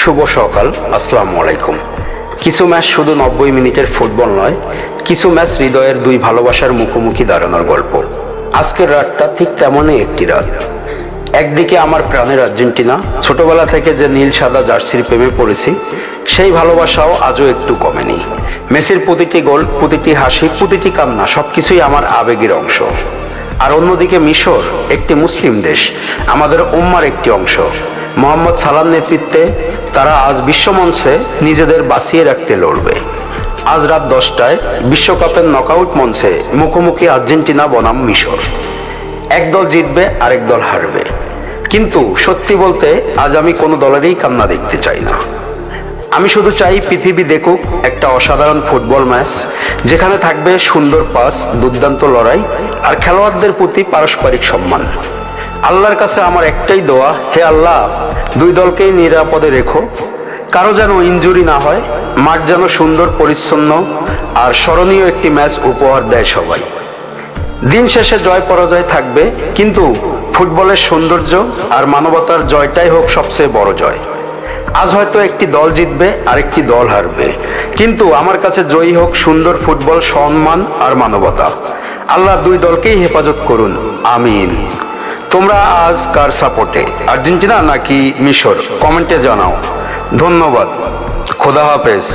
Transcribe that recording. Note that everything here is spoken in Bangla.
শুভ সকাল, আসসালামু আলাইকুম। কিছু ম্যাচ শুধু 90 মিনিটের ফুটবল নয়, কিছু ম্যাচ হৃদয়ের দুই ভালোবাসার মুখোমুখি দাঁড়ানোর গল্প। আজকের রাতটা ঠিক তেমনই একটি রাত। একদিকে আমার প্রাণের আর্জেন্টিনা, ছোটবেলা থেকে যে নীল সাদা জার্সির প্রেমে পড়েছি, সেই ভালোবাসাও আজও একটু কমেনি। মেসির প্রতিটি গোল, প্রতিটি হাসি, প্রতিটি কান্না সবকিছুই আমার আবেগের অংশ। আর অন্যদিকে মিশর, একটি মুসলিম দেশ, আমাদের উম্মার একটি অংশ। মোহাম্মদ সালাহর নেতৃত্বে তারা আজ বিশ্বমঞ্চে নিজেদের বাঁচিয়ে রাখতে লড়বে। আজ রাত 10টায় বিশ্বকাপের নকআউট মঞ্চে মুখোমুখি আর্জেন্টিনা বনাম মিশর। এক দল জিতবে, আরেক দল হারবে। কিন্তু সত্যি বলতে আজ আমি কোনো দলেরই কান্না দেখতে চাই না। আমি শুধু চাই পৃথিবী দেখুক একটা অসাধারণ ফুটবল ম্যাচ, যেখানে থাকবে সুন্দর পাস, দুর্দান্ত লড়াই আর খেলোয়াড়দের প্রতি পারস্পরিক সম্মান। আল্লাহর কাছে আমার একটাই দোয়া, হে আল্লাহ, দুই দলকেই নিরাপদে রেখো, কারো যেন ইনজুরি না হয়, মাঠ যেন সুন্দর, পরিচ্ছন্ন আর স্মরণীয় একটি ম্যাচ উপহার দেয় সবাই। দিন শেষে জয় পরাজয় থাকবে, কিন্তু ফুটবলের সৌন্দর্য আর মানবতার জয়টাই হোক সবচেয়ে বড় জয়। আজ হয়তো একটি দল জিতবে, আরেকটি দল হারবে, কিন্তু আমার কাছে জয়ী হোক সুন্দর ফুটবল, সম্মান আর মানবতা। আল্লাহ দুই দলকেই হেফাজত করুন, আমিন। তোমরা আজ কার সাপোর্টে, আর্জেন্টিনা নাকি মিশর? কমেন্টে জানাও। ধন্যবাদ, খোদা হাফেজ।